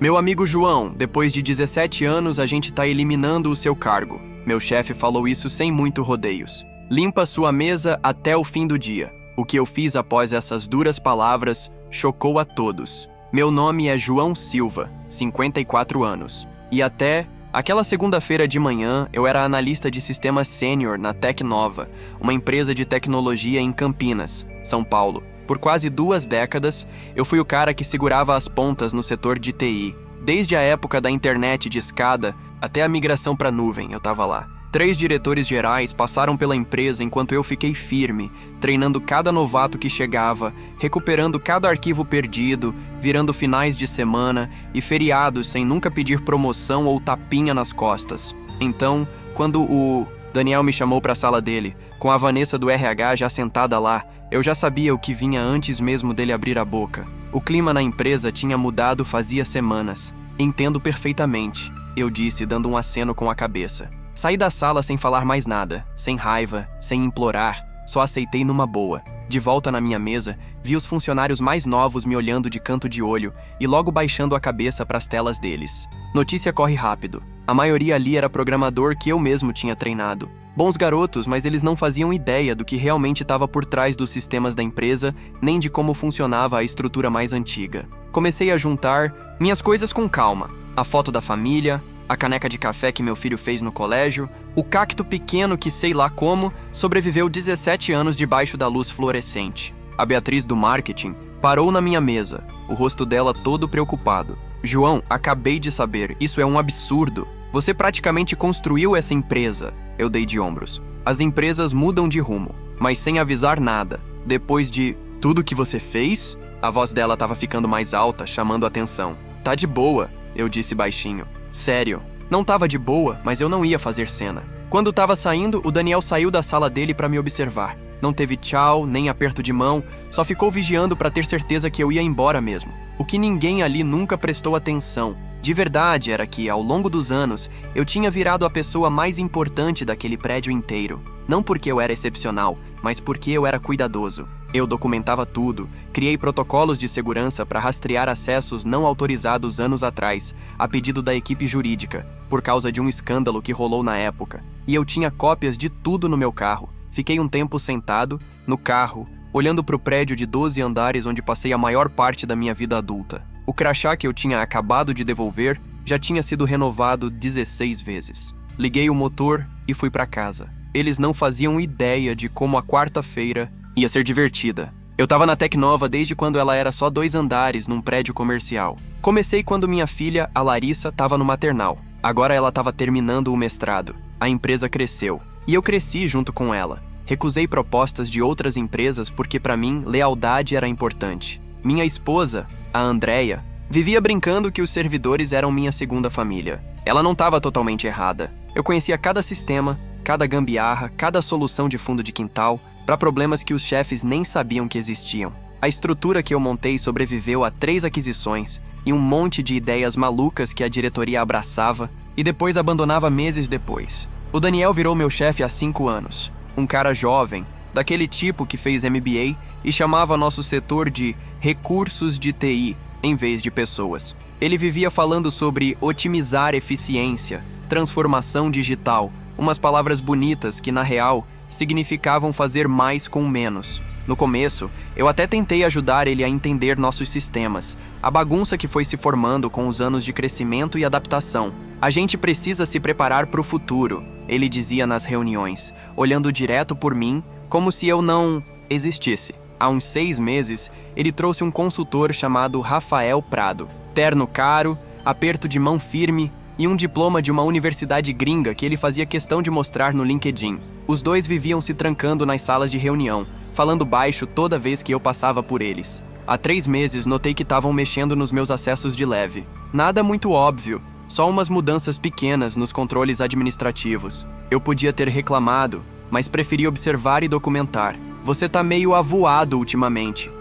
Meu amigo João, depois de 17 anos a gente tá eliminando o seu cargo. Meu chefe falou isso sem muito rodeios. Limpa sua mesa até o fim do dia. O que eu fiz após essas duras palavras chocou a todos. Meu nome é João Silva, 54 anos. E até aquela segunda-feira de manhã, eu era analista de sistemas sênior na Tecnova, uma empresa de tecnologia em Campinas, São Paulo. Por quase 2 décadas, eu fui o cara que segurava as pontas no setor de TI. Desde a época da internet de escada até a migração para nuvem, eu estava lá. 3 diretores gerais passaram pela empresa enquanto eu fiquei firme, treinando cada novato que chegava, recuperando cada arquivo perdido, virando finais de semana e feriados sem nunca pedir promoção ou tapinha nas costas. Então, quando o Daniel me chamou para a sala dele, com a Vanessa do RH já sentada lá, eu já sabia o que vinha antes mesmo dele abrir a boca. O clima na empresa tinha mudado fazia semanas. Entendo perfeitamente, eu disse, dando um aceno com a cabeça. Saí da sala sem falar mais nada, sem raiva, sem implorar, só aceitei numa boa. De volta na minha mesa, vi os funcionários mais novos me olhando de canto de olho e logo baixando a cabeça para as telas deles. Notícia corre rápido. A maioria ali era programador que eu mesmo tinha treinado. Bons garotos, mas eles não faziam ideia do que realmente estava por trás dos sistemas da empresa, nem de como funcionava a estrutura mais antiga. Comecei a juntar minhas coisas com calma. A foto da família, a caneca de café que meu filho fez no colégio, o cacto pequeno que sei lá como sobreviveu 17 anos debaixo da luz fluorescente. A Beatriz do marketing parou na minha mesa, o rosto dela todo preocupado. João, acabei de saber, isso é um absurdo. Você praticamente construiu essa empresa. Eu dei de ombros. As empresas mudam de rumo, mas sem avisar nada. Depois de tudo que você fez? A voz dela estava ficando mais alta, chamando a atenção. Tá de boa, eu disse baixinho. Sério, não tava de boa, mas eu não ia fazer cena. Quando tava saindo, o Daniel saiu da sala dele para me observar. Não teve tchau, nem aperto de mão, só ficou vigiando para ter certeza que eu ia embora mesmo. O que ninguém ali nunca prestou atenção. De verdade era que, ao longo dos anos, eu tinha virado a pessoa mais importante daquele prédio inteiro. Não porque eu era excepcional, mas porque eu era cuidadoso. Eu documentava tudo, criei protocolos de segurança para rastrear acessos não autorizados anos atrás, a pedido da equipe jurídica, por causa de um escândalo que rolou na época. E eu tinha cópias de tudo no meu carro. Fiquei um tempo sentado, no carro, olhando para o prédio de 12 andares onde passei a maior parte da minha vida adulta. O crachá que eu tinha acabado de devolver já tinha sido renovado 16 vezes. Liguei o motor e fui para casa. Eles não faziam ideia de como a quarta-feira ia ser divertida. Eu tava na Tecnova desde quando ela era só 2 andares num prédio comercial. Comecei quando minha filha, a Larissa, tava no maternal. Agora ela tava terminando o mestrado. A empresa cresceu. E eu cresci junto com ela. Recusei propostas de outras empresas porque para mim lealdade era importante. Minha esposa, a Andrea, vivia brincando que os servidores eram minha segunda família. Ela não estava totalmente errada. Eu conhecia cada sistema, cada gambiarra, cada solução de fundo de quintal, para problemas que os chefes nem sabiam que existiam. A estrutura que eu montei sobreviveu a 3 aquisições e um monte de ideias malucas que a diretoria abraçava e depois abandonava meses depois. O Daniel virou meu chefe há 5 anos. Um cara jovem, daquele tipo que fez MBA e chamava nosso setor de recursos de TI, em vez de pessoas. Ele vivia falando sobre otimizar eficiência, transformação digital, umas palavras bonitas que, na real, significavam fazer mais com menos. No começo, eu até tentei ajudar ele a entender nossos sistemas, a bagunça que foi se formando com os anos de crescimento e adaptação. A gente precisa se preparar para o futuro, ele dizia nas reuniões, olhando direto por mim, como se eu não existisse. Há uns 6 meses, ele trouxe um consultor chamado Rafael Prado. Terno caro, aperto de mão firme e um diploma de uma universidade gringa que ele fazia questão de mostrar no LinkedIn. Os dois viviam se trancando nas salas de reunião, falando baixo toda vez que eu passava por eles. Há 3 meses notei que estavam mexendo nos meus acessos de leve. Nada muito óbvio, só umas mudanças pequenas nos controles administrativos. Eu podia ter reclamado, mas preferi observar e documentar. Você tá meio avoado ultimamente.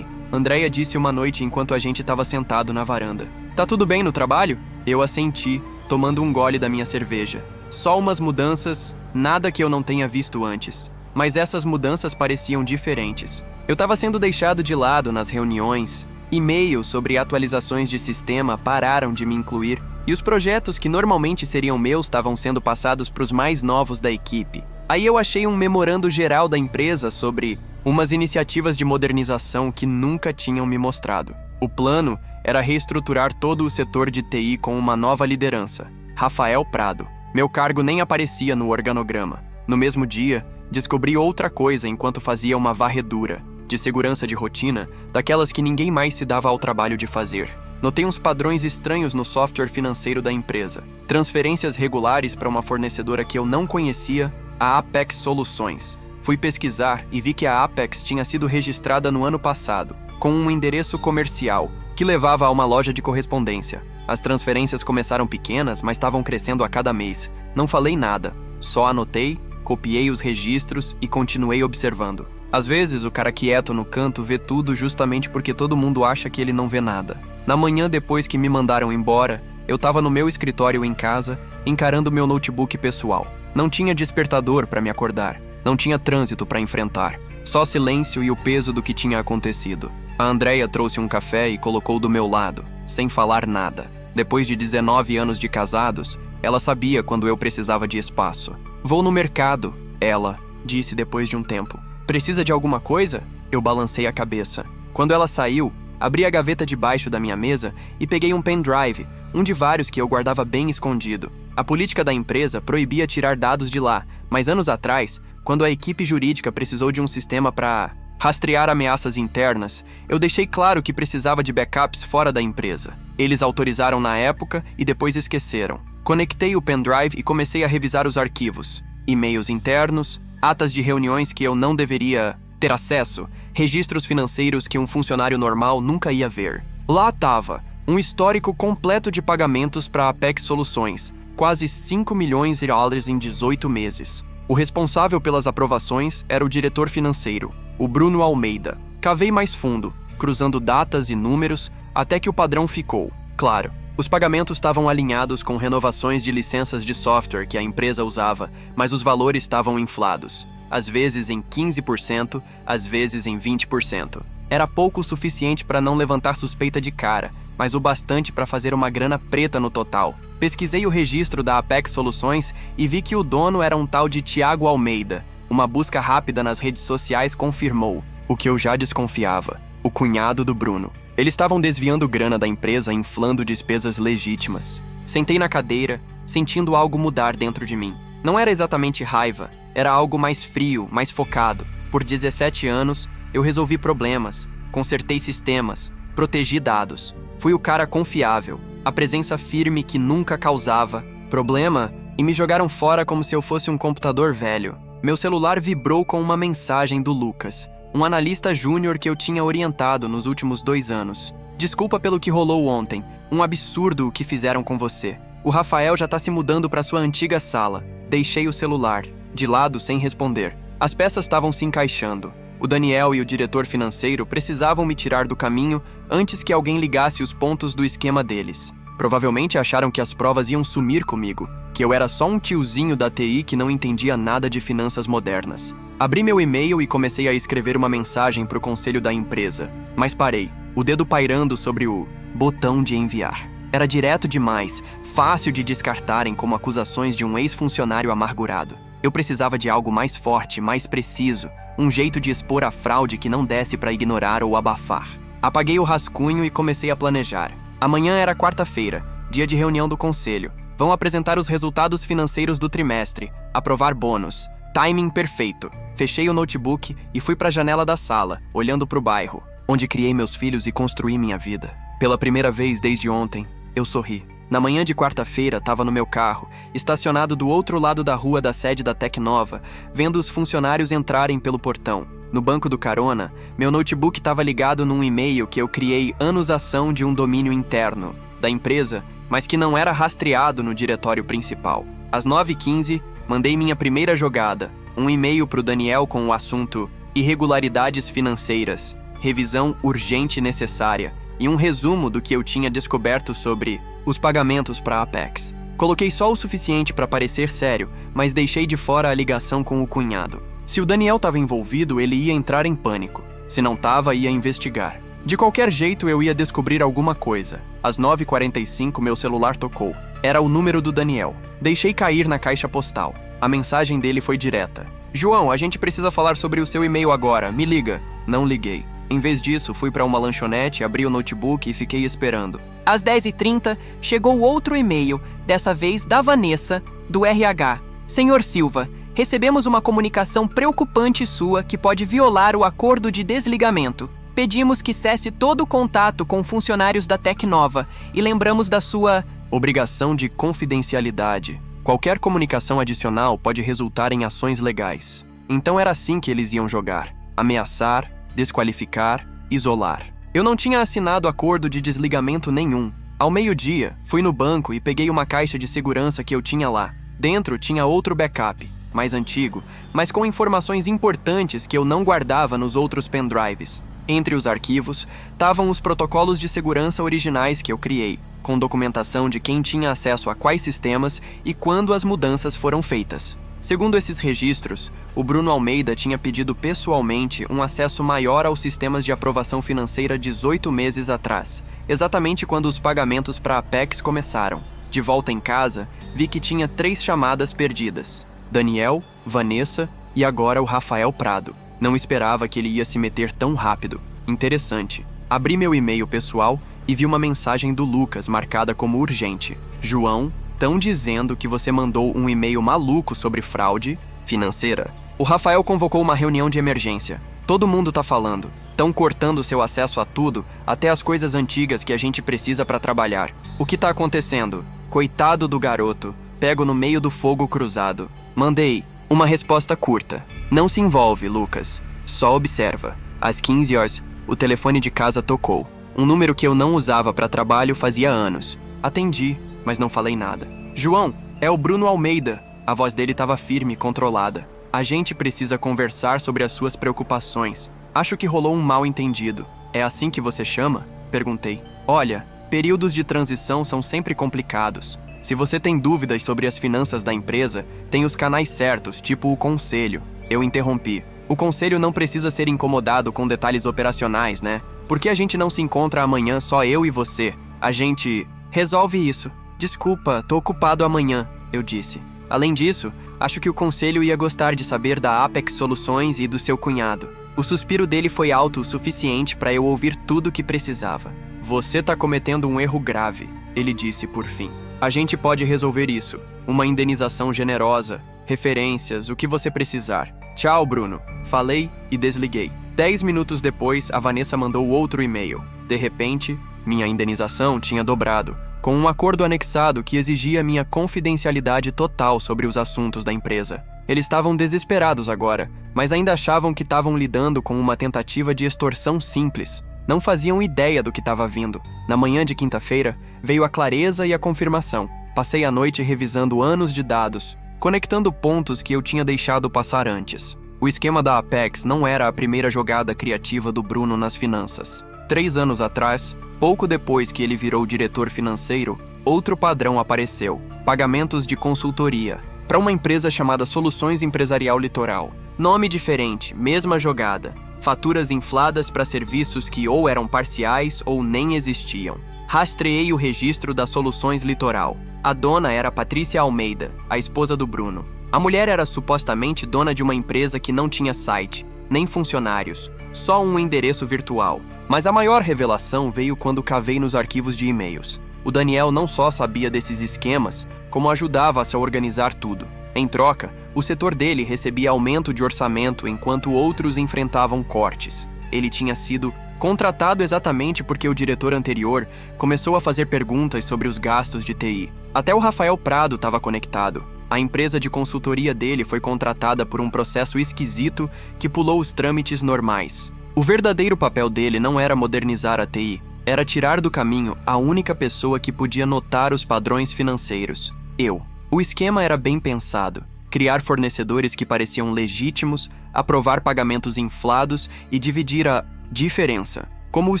Andrea disse uma noite enquanto a gente estava sentado na varanda. Tá tudo bem no trabalho? Eu assenti, tomando um gole da minha cerveja. Só umas mudanças, nada que eu não tenha visto antes. Mas essas mudanças pareciam diferentes. Eu estava sendo deixado de lado nas reuniões, E-mails sobre atualizações de sistema pararam de me incluir, e os projetos que normalmente seriam meus estavam sendo passados para os mais novos da equipe. Aí eu achei um memorando geral da empresa sobre umas iniciativas de modernização que nunca tinham me mostrado. O plano era reestruturar todo o setor de TI com uma nova liderança, Rafael Prado. Meu cargo nem aparecia no organograma. No mesmo dia, descobri outra coisa enquanto fazia uma varredura de segurança de rotina, daquelas que ninguém mais se dava ao trabalho de fazer. Notei uns padrões estranhos no software financeiro da empresa. Transferências regulares para uma fornecedora que eu não conhecia, a Apex Soluções. Fui pesquisar e vi que a Apex tinha sido registrada no ano passado, com um endereço comercial, que levava a uma loja de correspondência. As transferências começaram pequenas, mas estavam crescendo a cada mês. Não falei nada, só anotei, copiei os registros e continuei observando. Às vezes, o cara quieto no canto vê tudo justamente porque todo mundo acha que ele não vê nada. Na manhã depois que me mandaram embora, eu estava no meu escritório em casa, encarando meu notebook pessoal. Não tinha despertador para me acordar, não tinha trânsito para enfrentar, só silêncio e o peso do que tinha acontecido. A Andrea trouxe um café e colocou do meu lado, sem falar nada. Depois de 19 anos de casados, ela sabia quando eu precisava de espaço. "Vou no mercado", ela disse depois de um tempo. "Precisa de alguma coisa?" Eu balancei a cabeça. Quando ela saiu, abri a gaveta debaixo da minha mesa e peguei um pendrive, um de vários que eu guardava bem escondido. A política da empresa proibia tirar dados de lá, mas anos atrás, quando a equipe jurídica precisou de um sistema para rastrear ameaças internas, eu deixei claro que precisava de backups fora da empresa. Eles autorizaram na época e depois esqueceram. Conectei o pendrive e comecei a revisar os arquivos. E-mails internos, atas de reuniões que eu não deveria ter acesso, registros financeiros que um funcionário normal nunca ia ver. Lá estava um histórico completo de pagamentos para a Apex Soluções, quase 5 milhões de dólares em 18 meses. O responsável pelas aprovações era o diretor financeiro, o Bruno Almeida. Cavei mais fundo, cruzando datas e números, até que o padrão ficou. Claro, os pagamentos estavam alinhados com renovações de licenças de software que a empresa usava, mas os valores estavam inflados. Às vezes em 15%, às vezes em 20%. Era pouco o suficiente para não levantar suspeita de cara, mas o bastante para fazer uma grana preta no total. Pesquisei o registro da Apex Soluções e vi que o dono era um tal de Thiago Almeida. Uma busca rápida nas redes sociais confirmou o que eu já desconfiava: o cunhado do Bruno. Eles estavam desviando grana da empresa, inflando despesas legítimas. Sentei na cadeira, sentindo algo mudar dentro de mim. Não era exatamente raiva, era algo mais frio, mais focado. Por 17 anos, eu resolvi problemas, consertei sistemas, protegi dados. Fui o cara confiável, a presença firme que nunca causava problema, e me jogaram fora como se eu fosse um computador velho. Meu celular vibrou com uma mensagem do Lucas, um analista júnior que eu tinha orientado nos últimos 2 anos. "Desculpa pelo que rolou ontem, um absurdo o que fizeram com você. O Rafael já tá se mudando para sua antiga sala." Deixei o celular de lado sem responder. As peças estavam se encaixando. O Daniel e o diretor financeiro precisavam me tirar do caminho antes que alguém ligasse os pontos do esquema deles. Provavelmente acharam que as provas iam sumir comigo, que eu era só um tiozinho da TI que não entendia nada de finanças modernas. Abri meu e-mail e comecei a escrever uma mensagem para o conselho da empresa, mas parei, o dedo pairando sobre o botão de enviar. Era direto demais, fácil de descartarem como acusações de um ex-funcionário amargurado. Eu precisava de algo mais forte, mais preciso, um jeito de expor a fraude que não desse para ignorar ou abafar. Apaguei o rascunho e comecei a planejar. Amanhã era quarta-feira, dia de reunião do conselho. Vão apresentar os resultados financeiros do trimestre, aprovar bônus. Timing perfeito. Fechei o notebook e fui para a janela da sala, olhando para o bairro, onde criei meus filhos e construí minha vida. Pela primeira vez desde ontem, eu sorri. Na manhã de quarta-feira, estava no meu carro, estacionado do outro lado da rua da sede da Tecnova, vendo os funcionários entrarem pelo portão. No banco do carona, meu notebook estava ligado num e-mail que eu criei anos ação de um domínio interno da empresa, mas que não era rastreado no diretório principal. Às 9h15, mandei minha primeira jogada, um e-mail para o Daniel com o assunto irregularidades financeiras, revisão urgente e necessária, e um resumo do que eu tinha descoberto sobre os pagamentos para a Apex. Coloquei só o suficiente para parecer sério, mas deixei de fora a ligação com o cunhado. Se o Daniel estava envolvido, ele ia entrar em pânico. Se não estava, ia investigar. De qualquer jeito, eu ia descobrir alguma coisa. Às 9h45, meu celular tocou. Era o número do Daniel. Deixei cair na caixa postal. A mensagem dele foi direta. João, a gente precisa falar sobre o seu e-mail agora. Me liga. Não liguei. Em vez disso, fui para uma lanchonete, abri o notebook e fiquei esperando. Às 10h30, chegou outro e-mail, dessa vez da Vanessa, do RH. Senhor Silva, recebemos uma comunicação preocupante sua que pode violar o acordo de desligamento. Pedimos que cesse todo o contato com funcionários da Tecnova e lembramos da sua obrigação de confidencialidade. Qualquer comunicação adicional pode resultar em ações legais. Então era assim que eles iam jogar. Ameaçar, desqualificar, isolar. Eu não tinha assinado acordo de desligamento nenhum. Ao meio-dia, fui no banco e peguei uma caixa de segurança que eu tinha lá. Dentro tinha outro backup, mais antigo, mas com informações importantes que eu não guardava nos outros pendrives. Entre os arquivos, estavam os protocolos de segurança originais que eu criei, com documentação de quem tinha acesso a quais sistemas e quando as mudanças foram feitas. Segundo esses registros, o Bruno Almeida tinha pedido pessoalmente um acesso maior aos sistemas de aprovação financeira 18 meses atrás, exatamente quando os pagamentos para a Apex começaram. De volta em casa, vi que tinha 3 chamadas perdidas: Daniel, Vanessa e agora o Rafael Prado. Não esperava que ele ia se meter tão rápido. Interessante. Abri meu e-mail pessoal e vi uma mensagem do Lucas marcada como urgente. João, tão dizendo que você mandou um e-mail maluco sobre fraude financeira. O Rafael convocou uma reunião de emergência. Todo mundo tá falando. Tão cortando seu acesso a tudo, até as coisas antigas que a gente precisa para trabalhar. O que tá acontecendo? Coitado do garoto. Pego no meio do fogo cruzado. Mandei uma resposta curta. Não se envolve, Lucas. Só observa. Às 15 horas, o telefone de casa tocou. Um número que eu não usava para trabalho fazia anos. Atendi, mas não falei nada. João, é o Bruno Almeida. A voz dele estava firme e controlada. A gente precisa conversar sobre as suas preocupações. Acho que rolou um mal-entendido. É assim que você chama? Perguntei. Olha, períodos de transição são sempre complicados. Se você tem dúvidas sobre as finanças da empresa, tem os canais certos, tipo o conselho. Eu interrompi. O conselho não precisa ser incomodado com detalhes operacionais, né? Por que a gente não se encontra amanhã só eu e você? A gente resolve isso. Desculpa, tô ocupado amanhã, eu disse. Além disso, acho que o conselho ia gostar de saber da Apex Soluções e do seu cunhado. O suspiro dele foi alto o suficiente para eu ouvir tudo o que precisava. Você tá cometendo um erro grave, ele disse por fim. A gente pode resolver isso. Uma indenização generosa, referências, o que você precisar. Tchau, Bruno. Falei e desliguei. 10 minutos depois, a Vanessa mandou outro e-mail. De repente, minha indenização tinha dobrado, com um acordo anexado que exigia minha confidencialidade total sobre os assuntos da empresa. Eles estavam desesperados agora, mas ainda achavam que estavam lidando com uma tentativa de extorsão simples. Não faziam ideia do que estava vindo. Na manhã de quinta-feira, veio a clareza e a confirmação. Passei a noite revisando anos de dados, conectando pontos que eu tinha deixado passar antes. O esquema da Apex não era a primeira jogada criativa do Bruno nas finanças. 3 anos atrás, pouco depois que ele virou diretor financeiro, outro padrão apareceu: pagamentos de consultoria, para uma empresa chamada Soluções Empresarial Litoral. Nome diferente, mesma jogada. Faturas infladas para serviços que ou eram parciais ou nem existiam. Rastreei o registro das Soluções Litoral. A dona era Patrícia Almeida, a esposa do Bruno. A mulher era supostamente dona de uma empresa que não tinha site, nem funcionários, só um endereço virtual. Mas a maior revelação veio quando cavei nos arquivos de e-mails. O Daniel não só sabia desses esquemas, como ajudava a se organizar tudo. Em troca, o setor dele recebia aumento de orçamento enquanto outros enfrentavam cortes. Ele tinha sido contratado exatamente porque o diretor anterior começou a fazer perguntas sobre os gastos de TI. Até o Rafael Prado estava conectado. A empresa de consultoria dele foi contratada por um processo esquisito que pulou os trâmites normais. O verdadeiro papel dele não era modernizar a TI, era tirar do caminho a única pessoa que podia notar os padrões financeiros: eu. O esquema era bem pensado: criar fornecedores que pareciam legítimos, aprovar pagamentos inflados e dividir a diferença. Como os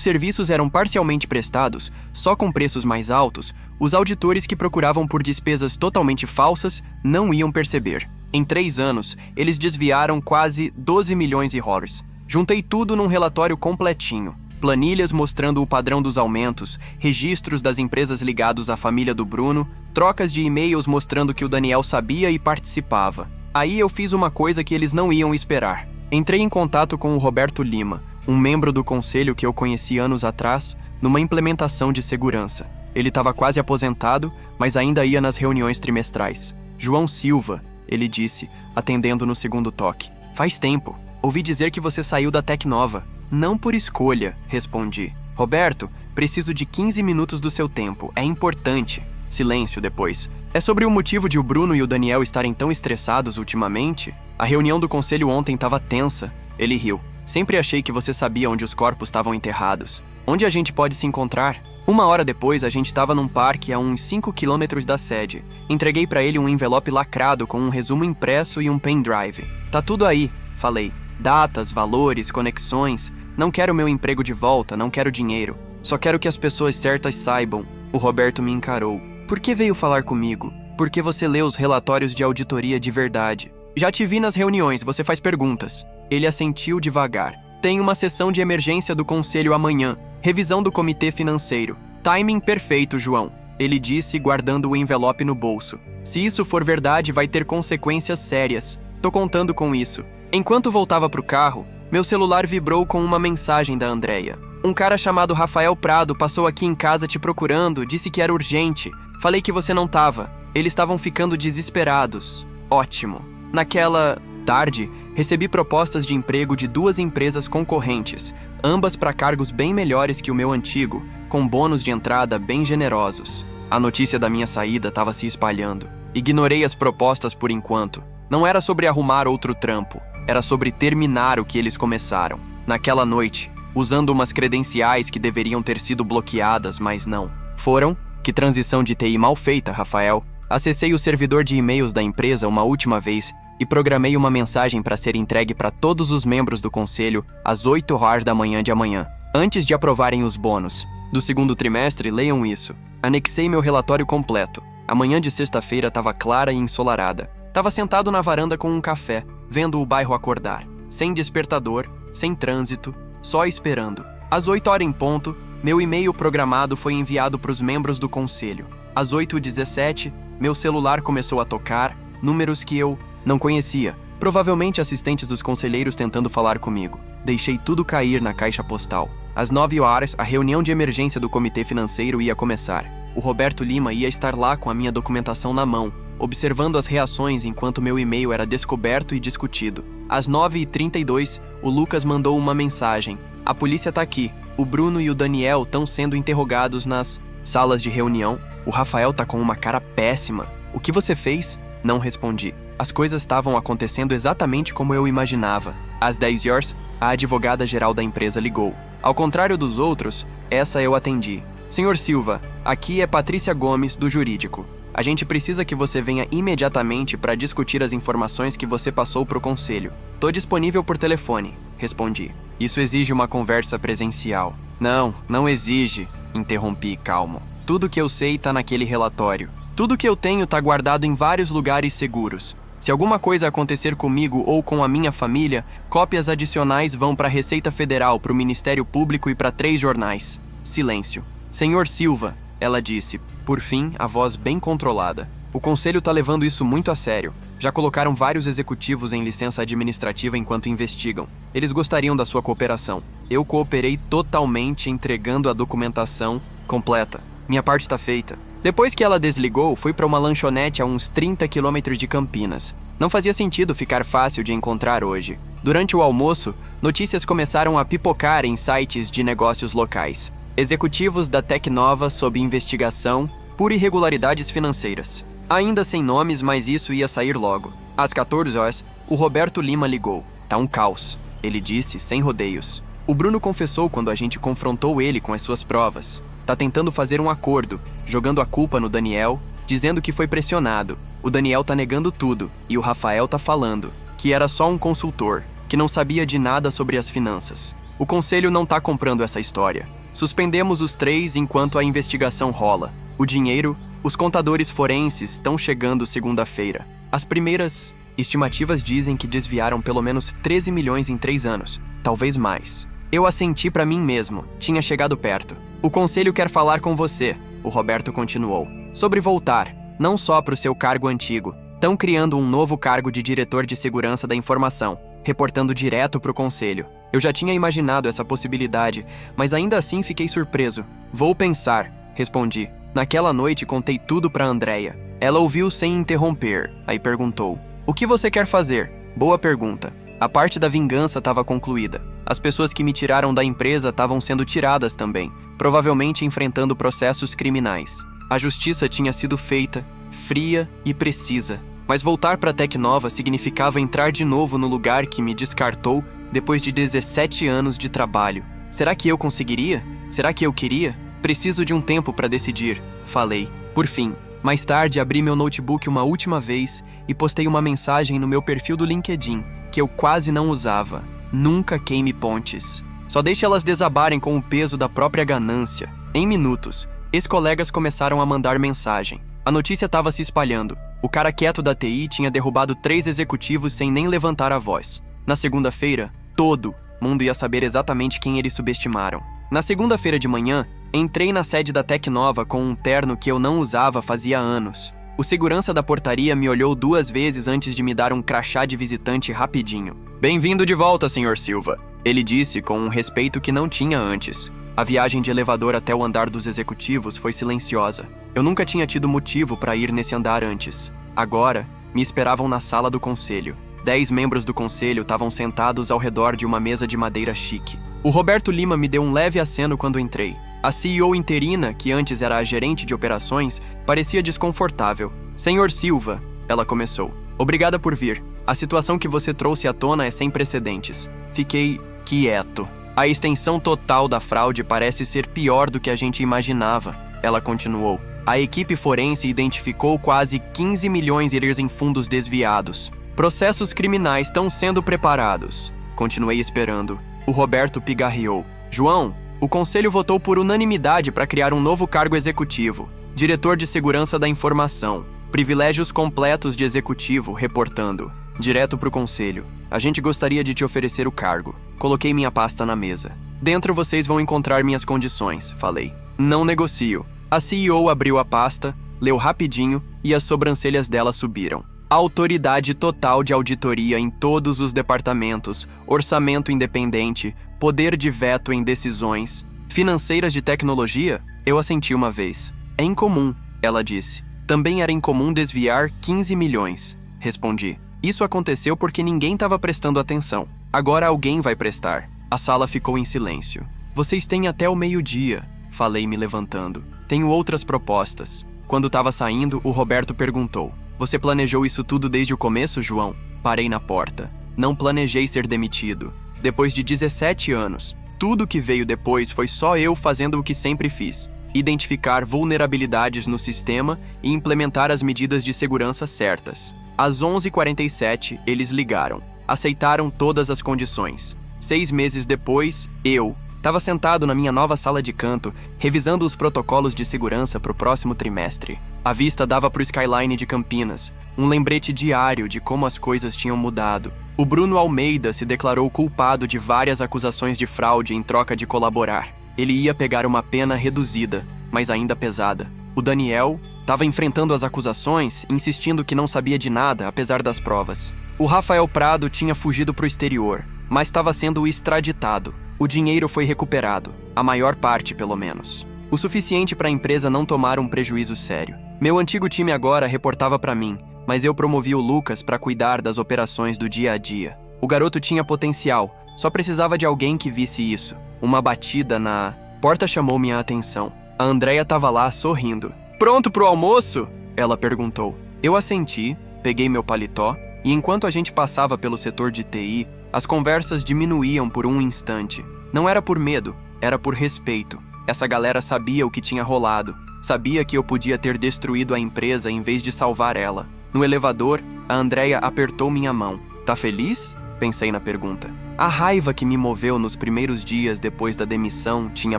serviços eram parcialmente prestados, só com preços mais altos, os auditores que procuravam por despesas totalmente falsas não iam perceber. Em 3 anos, eles desviaram quase 12 milhões de dólares. Juntei tudo num relatório completinho. Planilhas mostrando o padrão dos aumentos, registros das empresas ligados à família do Bruno, trocas de e-mails mostrando que o Daniel sabia e participava. Aí eu fiz uma coisa que eles não iam esperar. Entrei em contato com o Roberto Lima, um membro do conselho que eu conheci anos atrás, numa implementação de segurança. Ele estava quase aposentado, mas ainda ia nas reuniões trimestrais. João Silva, ele disse, atendendo no segundo toque. Faz tempo. Ouvi dizer que você saiu da Tecnova. Não por escolha, respondi. Roberto, preciso de 15 minutos do seu tempo. É importante. Silêncio depois. É sobre o motivo de o Bruno e o Daniel estarem tão estressados ultimamente? A reunião do conselho ontem estava tensa. Ele riu. Sempre achei que você sabia onde os corpos estavam enterrados. Onde a gente pode se encontrar? 1 hora depois, a gente estava num parque a uns 5 quilômetros da sede. Entreguei para ele um envelope lacrado com um resumo impresso e um pendrive. Tá tudo aí, falei. Datas, valores, conexões. Não quero meu emprego de volta, não quero dinheiro. Só quero que as pessoas certas saibam. O Roberto me encarou. Por que veio falar comigo? Porque você lê os relatórios de auditoria de verdade. Já te vi nas reuniões, você faz perguntas. Ele assentiu devagar. Tem uma sessão de emergência do conselho amanhã. Revisão do comitê financeiro. Timing perfeito, João. Ele disse, guardando o envelope no bolso. Se isso for verdade, vai ter consequências sérias. Tô contando com isso. Enquanto voltava pro carro, meu celular vibrou com uma mensagem da Andréia. Um cara chamado Rafael Prado passou aqui em casa te procurando, disse que era urgente. Falei que você não tava. Eles estavam ficando desesperados. Ótimo. Naquela tarde, recebi propostas de emprego de 2 empresas concorrentes, ambas para cargos bem melhores que o meu antigo, com bônus de entrada bem generosos. A notícia da minha saída estava se espalhando. Ignorei as propostas por enquanto. Não era sobre arrumar outro trampo, era sobre terminar o que eles começaram. Naquela noite, usando umas credenciais que deveriam ter sido bloqueadas, mas não. Foram? Que transição de TI mal feita, Rafael. Acessei o servidor de e-mails da empresa uma última vez e programei uma mensagem para ser entregue para todos os membros do conselho às 8 horas da manhã de amanhã, antes de aprovarem os bônus. Do segundo trimestre, leiam isso. Anexei meu relatório completo. A manhã de sexta-feira estava clara e ensolarada. Estava sentado na varanda com um café, vendo o bairro acordar. Sem despertador, sem trânsito, só esperando. Às 8 horas em ponto, meu e-mail programado foi enviado para os membros do conselho. Às 8h17, meu celular começou a tocar, números que eu não conhecia, provavelmente assistentes dos conselheiros tentando falar comigo. Deixei tudo cair na caixa postal. Às 9 horas, a reunião de emergência do comitê financeiro ia começar. O Roberto Lima ia estar lá com a minha documentação na mão, observando as reações enquanto meu e-mail era descoberto e discutido. Às 9h32, o Lucas mandou uma mensagem. A polícia tá aqui. O Bruno e o Daniel estão sendo interrogados nas salas de reunião. O Rafael tá com uma cara péssima. O que você fez? Não respondi. As coisas estavam acontecendo exatamente como eu imaginava. Às 10 horas, a advogada-geral da empresa ligou. Ao contrário dos outros, essa eu atendi. Senhor Silva, aqui é Patrícia Gomes, do Jurídico. A gente precisa que você venha imediatamente para discutir as informações que você passou pro conselho. Tô disponível por telefone, respondi. Isso exige uma conversa presencial. Não exige, interrompi calmo. Tudo que eu sei tá naquele relatório. Tudo que eu tenho tá guardado em vários lugares seguros. Se alguma coisa acontecer comigo ou com a minha família, cópias adicionais vão para a Receita Federal, para o Ministério Público e para 3 jornais. Silêncio. Senhor Silva, ela disse, por fim, a voz bem controlada. O conselho tá levando isso muito a sério. Já colocaram vários executivos em licença administrativa enquanto investigam. Eles gostariam da sua cooperação. Eu cooperei totalmente entregando a documentação completa. Minha parte tá feita. Depois que ela desligou, fui para uma lanchonete a uns 30 quilômetros de Campinas. Não fazia sentido ficar fácil de encontrar hoje. Durante o almoço, notícias começaram a pipocar em sites de negócios locais. Executivos da Tecnova sob investigação por irregularidades financeiras. Ainda sem nomes, mas isso ia sair logo. Às 14 horas, o Roberto Lima ligou. Tá um caos, ele disse, sem rodeios. O Bruno confessou quando a gente confrontou ele com as suas provas. Tá tentando fazer um acordo, jogando a culpa no Daniel, dizendo que foi pressionado. O Daniel tá negando tudo, e o Rafael tá falando que era só um consultor, que não sabia de nada sobre as finanças. O conselho não tá comprando essa história. Suspendemos os 3 enquanto a investigação rola. O dinheiro, os contadores forenses estão chegando segunda-feira. As primeiras estimativas dizem que desviaram pelo menos 13 milhões em 3 anos, talvez mais. Eu assenti para mim mesmo. Tinha chegado perto. O conselho quer falar com você, o Roberto continuou. Sobre voltar, não só para o seu cargo antigo. Estão criando um novo cargo de diretor de segurança da informação, reportando direto para o conselho. Eu já tinha imaginado essa possibilidade, mas ainda assim fiquei surpreso. Vou pensar, respondi. Naquela noite contei tudo para Andrea. Ela ouviu sem interromper, aí perguntou: o que você quer fazer? Boa pergunta. A parte da vingança estava concluída. As pessoas que me tiraram da empresa estavam sendo tiradas também, provavelmente enfrentando processos criminais. A justiça tinha sido feita, fria e precisa. Mas voltar para a Tecnova significava entrar de novo no lugar que me descartou depois de 17 anos de trabalho. Será que eu conseguiria? Será que eu queria? Preciso de um tempo para decidir, falei. Por fim, mais tarde abri meu notebook uma última vez e postei uma mensagem no meu perfil do LinkedIn, que eu quase não usava. Nunca queime pontes. Só deixe elas desabarem com o peso da própria ganância. Em minutos, ex-colegas começaram a mandar mensagem. A notícia estava se espalhando. O cara quieto da TI tinha derrubado 3 executivos sem nem levantar a voz. Na segunda-feira, todo mundo ia saber exatamente quem eles subestimaram. Na segunda-feira de manhã, entrei na sede da Tecnova com um terno que eu não usava fazia anos. O segurança da portaria me olhou 2 vezes antes de me dar um crachá de visitante rapidinho. Bem-vindo de volta, Sr. Silva, ele disse com um respeito que não tinha antes. A viagem de elevador até o andar dos executivos foi silenciosa. Eu nunca tinha tido motivo para ir nesse andar antes. Agora, me esperavam na sala do conselho. 10 membros do conselho estavam sentados ao redor de uma mesa de madeira chique. O Roberto Lima me deu um leve aceno quando entrei. A CEO interina, que antes era a gerente de operações, parecia desconfortável. Senhor Silva, ela começou. Obrigada por vir. A situação que você trouxe à tona é sem precedentes. Fiquei quieto. A extensão total da fraude parece ser pior do que a gente imaginava. Ela continuou. A equipe forense identificou quase 15 milhões de euros em fundos desviados. Processos criminais estão sendo preparados. Continuei esperando. O Roberto pigarreou. João, o conselho votou por unanimidade para criar um novo cargo executivo. Diretor de Segurança da Informação. Privilégios completos de executivo, reportando. Direto para o conselho. A gente gostaria de te oferecer o cargo. Coloquei minha pasta na mesa. Dentro vocês vão encontrar minhas condições, falei. Não negocio. A CEO abriu a pasta, leu rapidinho e as sobrancelhas dela subiram. Autoridade total de auditoria em todos os departamentos, orçamento independente, poder de veto em decisões. Financeiras de tecnologia? Eu assenti uma vez. É incomum, ela disse. Também era incomum desviar 15 milhões, respondi. Isso aconteceu porque ninguém estava prestando atenção. Agora alguém vai prestar. A sala ficou em silêncio. Vocês têm até o meio-dia, falei me levantando. Tenho outras propostas. Quando estava saindo, o Roberto perguntou. Você planejou isso tudo desde o começo, João? Parei na porta. Não planejei ser demitido. Depois de 17 anos, tudo que veio depois foi só eu fazendo o que sempre fiz. Identificar vulnerabilidades no sistema e implementar as medidas de segurança certas. Às 11h47, eles ligaram. Aceitaram todas as condições. 6 meses depois, eu estava sentado na minha nova sala de canto, revisando os protocolos de segurança para o próximo trimestre. A vista dava para o skyline de Campinas, um lembrete diário de como as coisas tinham mudado. O Bruno Almeida se declarou culpado de várias acusações de fraude em troca de colaborar. Ele ia pegar uma pena reduzida, mas ainda pesada. O Daniel estava enfrentando as acusações, insistindo que não sabia de nada, apesar das provas. O Rafael Prado tinha fugido para o exterior, mas estava sendo extraditado. O dinheiro foi recuperado, a maior parte pelo menos. O suficiente para a empresa não tomar um prejuízo sério. Meu antigo time agora reportava para mim, mas eu promovi o Lucas para cuidar das operações do dia a dia. O garoto tinha potencial, só precisava de alguém que visse isso. Uma batida na porta chamou minha atenção. A Andrea estava lá, sorrindo. Pronto pro almoço? Ela perguntou. Eu assenti, peguei meu paletó, e enquanto a gente passava pelo setor de TI, as conversas diminuíam por um instante. Não era por medo, era por respeito. Essa galera sabia o que tinha rolado. Sabia que eu podia ter destruído a empresa em vez de salvar ela. No elevador, a Andrea apertou minha mão. Tá feliz? Pensei na pergunta. A raiva que me moveu nos primeiros dias depois da demissão tinha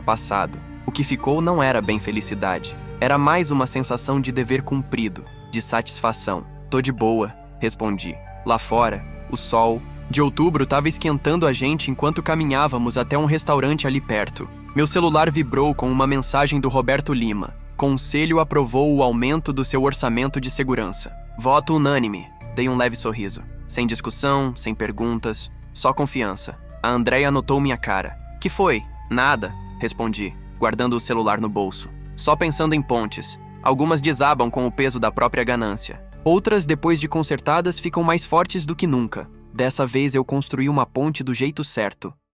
passado. O que ficou não era bem felicidade. Era mais uma sensação de dever cumprido, de satisfação. Tô de boa, respondi. Lá fora, o sol De outubro estava esquentando a gente enquanto caminhávamos até um restaurante ali perto. Meu celular vibrou com uma mensagem do Roberto Lima. Conselho aprovou o aumento do seu orçamento de segurança. Voto unânime. Dei um leve sorriso. Sem discussão, sem perguntas, só confiança. A Andréia notou minha cara. Que foi? Nada, respondi, guardando o celular no bolso. Só pensando em pontes. Algumas desabam com o peso da própria ganância. Outras, depois de consertadas, ficam mais fortes do que nunca. Dessa vez eu construí uma ponte do jeito certo.